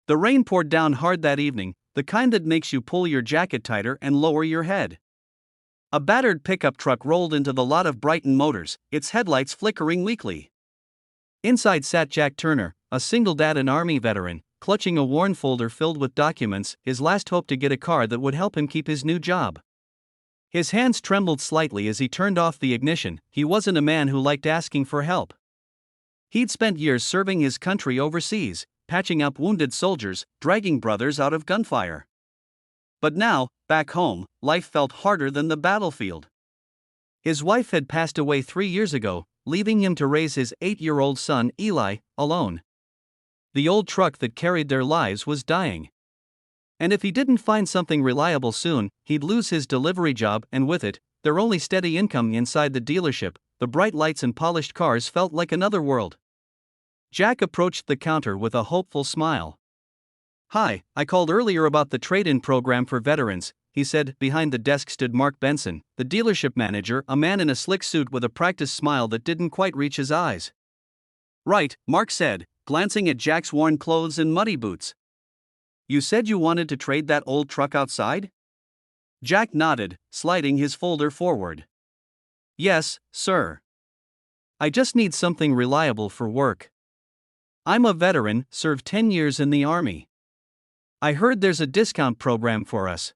The rain poured down hard that evening, the kind that makes you pull your jacket tighter and lower your head. A battered pickup truck rolled into the lot of Brighton Motors, its headlights flickering weakly. Inside sat Jack Turner, a single dad and Army veteran, clutching a worn folder filled with documents, his last hope to get a car that would help him keep his new job. His hands trembled slightly as he turned off the ignition. He wasn't a man who liked asking for help. He'd spent years serving his country overseas, patching up wounded soldiers, dragging brothers out of gunfire. But now, back home, life felt harder than the battlefield. His wife had passed away 3 years ago, leaving him to raise his 8-year-old son, Eli, alone. The old truck that carried their lives was dying. And if he didn't find something reliable soon, he'd lose his delivery job, and with it, their only steady income inside the dealership. The bright lights and polished cars felt like another world. Jack approached the counter with a hopeful smile. "Hi, I called earlier about the trade-in program for veterans," he said. Behind the desk stood Mark Benson, the dealership manager, a man in a slick suit with a practiced smile that didn't quite reach his eyes. "Right," Mark said, glancing at Jack's worn clothes and muddy boots. "You said you wanted to trade that old truck outside?" Jack nodded, sliding his folder forward. "Yes, sir. I just need something reliable for work. I'm a veteran, served 10 years in the Army. I heard there's a discount program for us."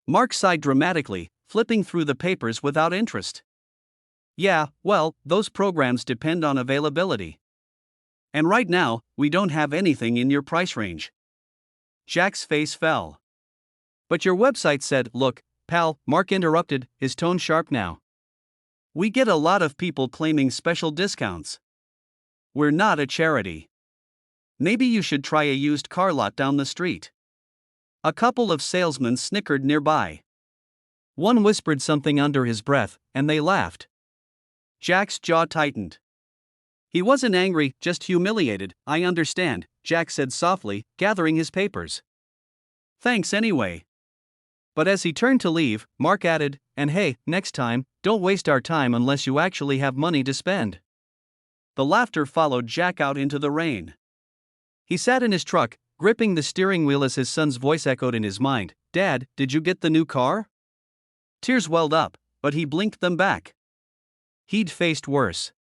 Mark sighed dramatically, flipping through the papers without interest. "Yeah, well, those programs depend on availability. And right now, we don't have anything in your price range." Jack's face fell. "But your website said..." "Look, pal," Mark interrupted, his tone sharp now. "We get a lot of people claiming special discounts. We're not a charity. Maybe you should try a used car lot down the street." A couple of salesmen snickered nearby. One whispered something under his breath, and they laughed. Jack's jaw tightened. He wasn't angry, just humiliated. "I understand," Jack said softly, gathering his papers. "Thanks anyway." But as he turned to leave, Mark added, "And hey, next time, don't waste our time unless you actually have money to spend." The laughter followed Jack out into the rain. He sat in his truck, gripping the steering wheel as his son's voice echoed in his mind. "Dad, did you get the new car?" Tears welled up, but he blinked them back. He'd faced worse.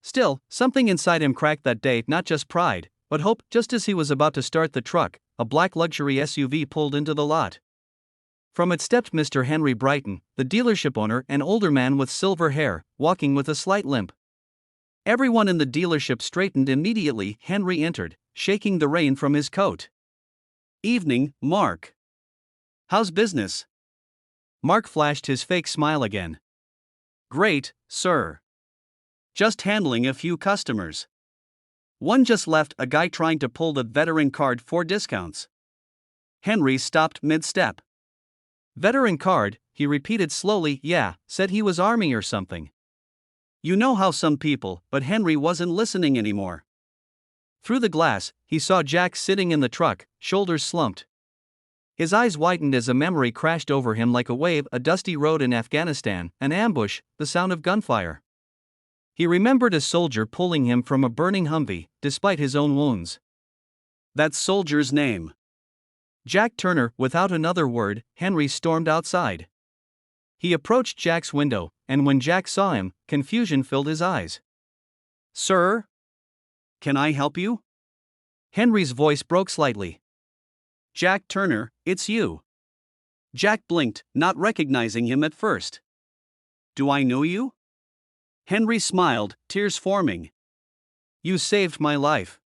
Still, something inside him cracked that day, not just pride, but hope. Just as he was about to start the truck, a black luxury SUV pulled into the lot. From it stepped Mr. Henry Brighton, the dealership owner, an older man with silver hair, walking with a slight limp. Everyone in the dealership straightened immediately. Henry entered, shaking the rain from his coat. "Evening, Mark. How's business?" Mark flashed his fake smile again. "Great, sir. Just handling a few customers. One just left, a guy trying to pull the veteran card for discounts." Henry stopped mid-step. "Veteran card," he repeated slowly. "Yeah, said he was Army or something." You know how some people, but Henry wasn't listening anymore. Through the glass, he saw Jack sitting in the truck, shoulders slumped. His eyes widened as a memory crashed over him like a wave. A dusty road in Afghanistan, an ambush, the sound of gunfire. He remembered a soldier pulling him from a burning Humvee, despite his own wounds. That soldier's name. Jack Turner. Without another word, Henry stormed outside. He approached Jack's window, and when Jack saw him, confusion filled his eyes. "Sir? Can I help you?" Henry's voice broke slightly. "Jack Turner, it's you." Jack blinked, not recognizing him at first. "Do I know you?" Henry smiled, tears forming. "You saved my life.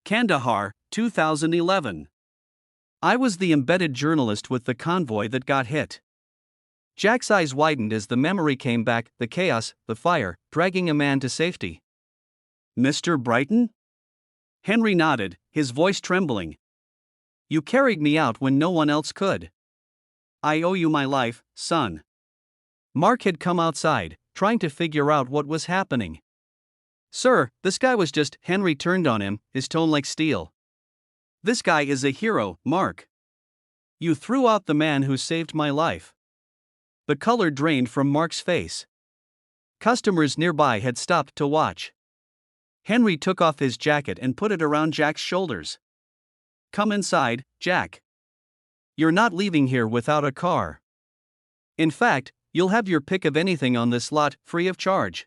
Kandahar, 2011. I was the embedded journalist with the convoy that got hit." Jack's eyes widened as the memory came back, the chaos, the fire, dragging a man to safety. "Mr. Brighton?" Henry nodded, his voice trembling. "You carried me out when no one else could. I owe you my life, son." Mark had come outside, trying to figure out what was happening. "Sir, this guy was just..." Henry turned on him, his tone like steel. "This guy is a hero, Mark. You threw out the man who saved my life." The color drained from Mark's face. Customers nearby had stopped to watch. Henry took off his jacket and put it around Jack's shoulders. Come inside, Jack. You're not leaving here without a car. In fact, you'll have your pick of anything on this lot, free of charge.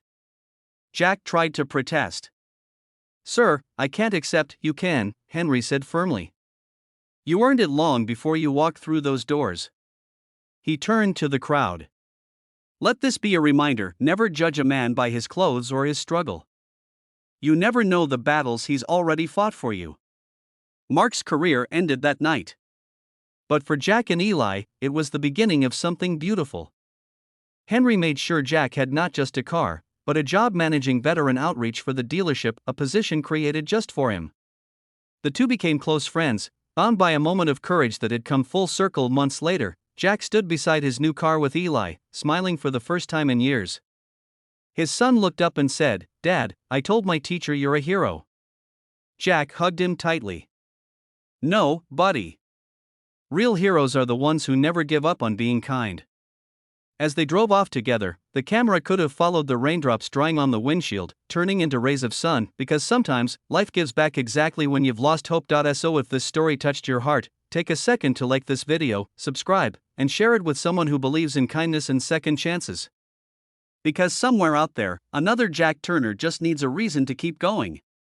Jack tried to protest. Sir, I can't accept. You can, Henry said firmly. You earned it long before you walked through those doors. He turned to the crowd. Let this be a reminder, never judge a man by his clothes or his struggle. You never know the battles he's already fought for you. Mark's career ended that night. But for Jack and Eli, it was the beginning of something beautiful. Henry made sure Jack had not just a car, but a job managing veteran outreach for the dealership, a position created just for him. The two became close friends, bound by a moment of courage that had come full circle months later. Jack stood beside his new car with Eli, smiling for the first time in years. His son looked up and said, Dad, I told my teacher you're a hero. Jack hugged him tightly. No, buddy. Real heroes are the ones who never give up on being kind. As they drove off together, the camera could have followed the raindrops drying on the windshield, turning into rays of sun, because sometimes, life gives back exactly when you've lost hope. So if this story touched your heart, take a second to like this video, subscribe, and share it with someone who believes in kindness and second chances. Because somewhere out there, another Jack Turner just needs a reason to keep going.